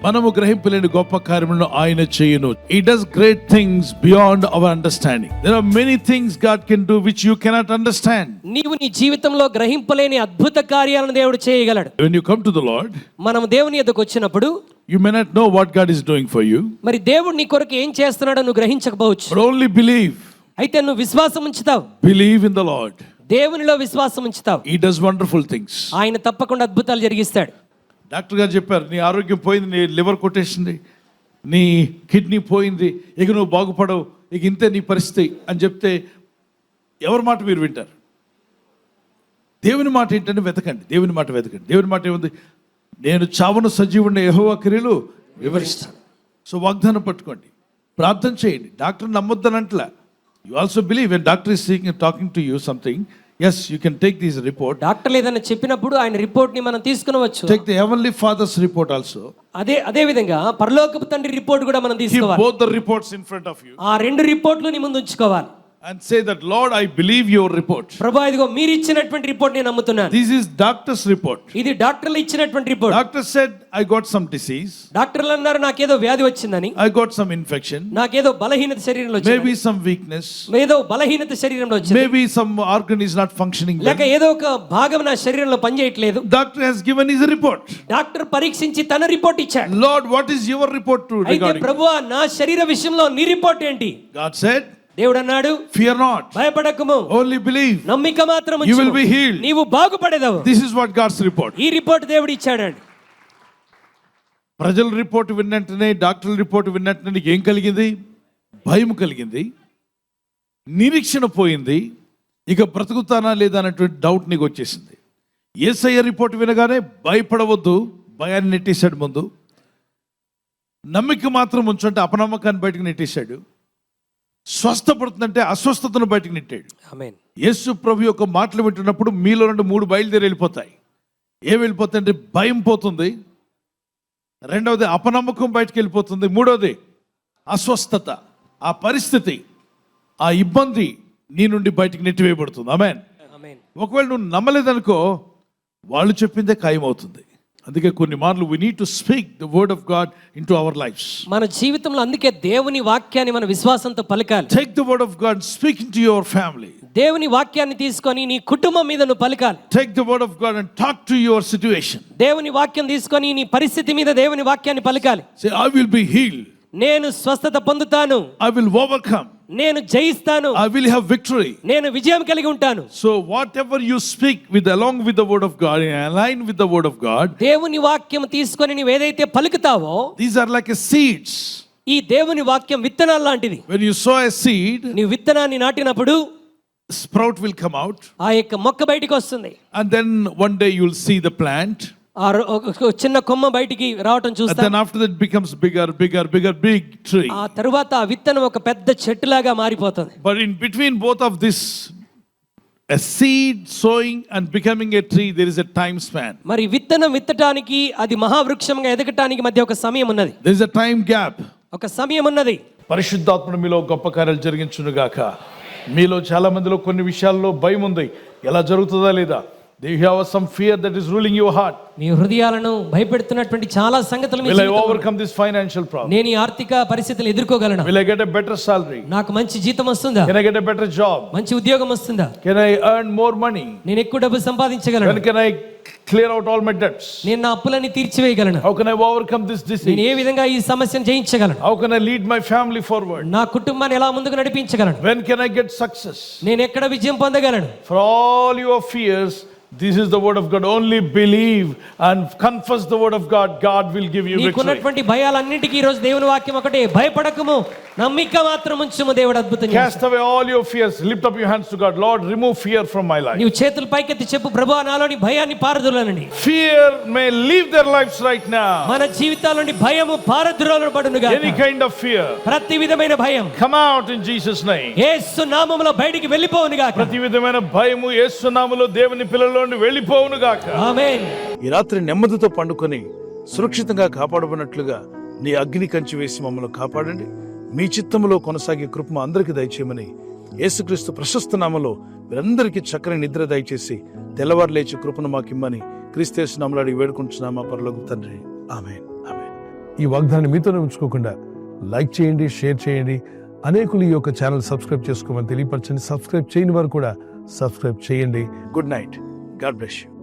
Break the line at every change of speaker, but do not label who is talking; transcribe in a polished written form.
మనము గ్రహింపలేని గొప్ప కార్యములను ఆయన చేయును. He does great things beyond our understanding. There are many things God can do which you cannot understand.
నీవు నీ జీవితంలో గ్రహింపలేని అద్భుత కార్యాలను దేవుడు చేయగలడు.
When you come to the Lord,
మనం దేవుని యొద్దకు వచ్చినప్పుడు
you may not know what God is doing for you.
మరి దేవుడు నీ కొరకు ఏం చేస్తున్నాడో నువ్వు గ్రహించకపోవచ్చు.
But only believe.
అయితే నువ్వు విశ్వాసం ఉంచుతావు.
Believe in the Lord.
దేవునిలో విశ్వాసం ఉంచుతావు.
He does wonderful things.
ఆయన తప్పకుండా అద్భుతాలు జరిగిస్తాడు.
డాక్టర్ గారు చెప్పారు, నీ ఆరోగ్యం పోయింది, నీ లివర్ కొట్టేసింది, నీ కిడ్నీ పోయింది, ఇక నువ్వు బాగుపడవు, ఇక ఇంతే నీ పరిస్థితి అని చెప్తే ఎవరి మాట మీరు వింటారు? దేవుని మాట ఏంటంటే వెతకండి. దేవుని మాట వెతకండి. దేవుని మాట ఏముంది? నేను చావును సజీవుడిని యెహోవా క్రియలు వివరిస్తాను. సో వాగ్దానం పట్టుకోండి, ప్రార్థన చేయండి. డాక్టర్ నమ్మొద్దనంట్లా. You also believe when doctor is talking to you something. Yes, you can take this report.
Doctor ఏదైనా చెప్పినప్పుడు ఆయన రిపోర్ట్ ని మనం తీసుకునవచ్చు.
Take the heavenly Father's report also.
అదే విధంగా పరలోకపు తండ్రి రిపోర్ట్ కూడా మనం తీసుకోవాలి.
Keep both the reports in front of you.
ఆ రెండు రిపోర్ట్లు నీ ముందు ఉంచుకోవాలి.
And say that, Lord, I believe your report.
ప్రభువా, ఇదిగో మీరు ఇచ్చినటువంటి రిపోర్ట్ నేను నమ్ముతున్నాను.
This is doctor's report.
ఇది డాక్టర్లు ఇచ్చినటువంటి report.
Doctor said I got some disease.
డాక్టర్లు అన్నారు నాకేదో వ్యాధి వచ్చిందని.
I got some infection.
నాకేదో బలహీనత శరీరంలో వచ్చింది.
Maybe some weakness.
ఏదో బలహీనత శరీరంలో వచ్చింది.
Maybe some organ is not functioning well.
లేక ఏదో ఒక భాగం నా శరీరంలో పనిచేయట్లేదు.
Doctor has given his report.
Doctor పరీక్షించి తన రిపోర్ట్ ఇచ్చాడు.
Lord, what is your report to regarding?
అయితే ప్రభువా, నా శరీర విషయంలో నీ రిపోర్ట్ ఏంటి?
God said,
దేవుడు అన్నాడు,
fear not.
భయపడకుము.
Only believe.
నమ్మిక మాత్రం ఉంచు.
You will be healed.
నీవు బాగుపడేదవు.
This is what God's report.
ఈ రిపోర్ట్ దేవుడు ఇచ్చాడండి.
ప్రజల రిపోర్ట్ విన్నట్టునే, డాక్టర్ల రిపోర్ట్ విన్నట్టునే నీకు ఏం కలిగింది? భయం కలిగింది, నిరీక్షణ పోయింది, ఇక బ్రతుకుతానా లేదా అన్నటువంటి డౌట్ నీకు వచ్చేసింది. యేసయ్య రిపోర్ట్ వినగానే భయపడవద్దు, భయాన్ని నెట్టేశాడు ముందు. నమ్మిక మాత్రం ఉంచు అంటే అపనమ్మకాన్ని బయటకు నెట్టేశాడు. స్వస్థపడుతుందంటే అస్వస్థతను బయటకు నెట్టాడు.
ఆమేన్.
యేసు ప్రభు యొక్క మాటలు వింటున్నప్పుడు మీలో నుండి 3 బయలుదేరి వెళ్ళిపోతాయి. ఏం వెళ్ళిపోతాయి అంటే భయం పోతుంది, రెండవది అపనమ్మకం బయటకు వెళ్ళిపోతుంది, మూడవది అస్వస్థత. ఆ పరిస్థితి, ఆ ఇబ్బంది నీ నుండి బయటకు నెట్టివేయబడుతుంది. ఆమేన్. ఒకవేళ నువ్వు నమ్మలేదనుకో, వాళ్ళు చెప్పిందే ఖాయమవుతుంది. అందుకే కొన్ని మార్లు we need to speak the word of God into our lives.
మన జీవితంలో అందుకే దేవుని వాక్యాన్ని మన విశ్వాసంతో పలకాలి.
Take the word of God, speak into your family.
దేవుని వాక్యాన్ని తీసుకొని నీ కుటుంబం మీద నువ్వు పలకాలి.
Take the word of God and talk to your situation.
దేవుని వాక్యం తీసుకొని నీ పరిస్థితి మీద దేవుని వాక్యాన్ని పలకాలి.
Say, I will be healed.
నేను స్వస్థత పొందుతాను.
I will overcome.
నేను జయిస్తాను.
I will have victory.
నేను విజయం కలిగి ఉంటాను.
So whatever you speak along with the word of God, in line with the word of God,
దేవుని వాక్యం తీసుకొని నీవు ఏదైతే పలుకుతావో,
these are like a seeds.
ఈ దేవుని వాక్యం విత్తనాలు లాంటిది.
When you sow a seed,
నీవు విత్తనాన్ని నాటినప్పుడు
sprout will come out.
ఆ యొక్క మొక్క బయటికి వస్తుంది.
And then one day you will see the plant.
ఆ చిన్న కొమ్మ బయటికి రావటం
And
చూస్తాం.
then after that it becomes bigger, big tree.
ఆ తరువాత ఆ విత్తనం ఒక పెద్ద చెట్టులాగా మారిపోతుంది.
But in between both of this, a seed sowing and becoming a tree, there is a time span.
మరి విత్తనం విత్తటానికి అది మహావృక్షంగా ఎదగటానికి మధ్య ఒక సమయం ఉన్నది.
There is a time gap.
ఒక సమయం ఉన్నది.
పరిశుద్ధాత్ముడు మీలో గొప్ప కార్యాలు జరిగించును గాక. మీలో చాలా మందిలో కొన్ని విషయాల్లో భయం ఉంది, ఎలా జరుగుతుందా లేదా. You have some fear that is ruling your heart.
మీ హృదయాలను భయపెడుతున్నటువంటి చాలా సంగతులు మీ
Will I
జీవితంలో
overcome this financial problem?
నేను ఈ ఆర్థిక పరిస్థితులు ఎదుర్కోగలను.
Will I get a better salary?
నాకు మంచి జీతం వస్తుందా?
Can I get a better job?
మంచి ఉద్యోగం వస్తుందా?
Can I earn more money?
నేను ఎక్కువ డబ్బు సంపాదించగలను.
When can I clear out all my debts?
నేను నా అప్పులన్నీ తీర్చివేయగలను.
How can I overcome this disease?
నేను ఏ విధంగా ఈ సమస్యను జయించగలను?
How can I lead my family forward?
నా కుటుంబాన్ని ఎలా ముందుకు నడిపించగలను?
When can I get success?
నేను ఎక్కడ విజయం పొందగలను?
For all your fears, this is the word of God. Only believe and confess the word of God. God will give you victory.
నీకున్నటువంటి భయాలన్నిటికీ ఈ రోజు దేవుని వాక్యం ఒకటే, భయపడకుము, నమ్మిక మాత్రం ఉంచుము, దేవుడు అద్భుతం చేస్తాడు.
Cast away all your fears. Lift up your hands to God. Lord, remove fear from my life.
నీవు చేతులు పైకెత్తి చెప్పు, ప్రభువా నాలోని భయాన్ని పారద్రోలనండి.
Fear may leave their lives right now.
మన జీవితాల్లోని భయము పారద్రోలబడునుగా.
Any kind of fear,
ప్రతి విధమైన భయం
come out in Jesus name.
యేసు నామములో బయటికి వెళ్ళిపోవునుగా.
ప్రతి విధమైన భయము యేసు నామములో దేవుని పిల్లల నుండి వెళ్ళిపోవును గాక.
ఆమేన్.
ఈ రాత్రి నెమ్మదితో పండుకొని సురక్షితంగా కాపాడబడినట్లుగా నీ అగ్ని కంచి వేసి మమ్మల్ని కాపాడండి. మీ చిత్తములో కొనసాగే కృప మా అందరికీ దయచేయమని యేసుక్రీస్తు ప్రశస్త నామములో మీరందరికీ చక్కని నిద్ర దయచేసి తెల్లవారు లేచి కృపను మాకిమ్మని క్రీస్తు యేసు నామములో అడిగి వేడుకుంటున్నామా పరలోకపు తండ్రి. ఆమేన్. ఆమేన్.
ఈ వాగ్దానాన్ని మీతోనే ఉంచుకోకుండా లైక్ చేయండి, షేర్ చేయండి. అనేకులు ఈ యొక్క ఛానల్ సబ్స్క్రైబ్ చేసుకోమని తెలియపరచండి. సబ్స్క్రైబ్ చేయని వారు కూడా సబ్స్క్రైబ్ చేయండి. Good night. God bless you.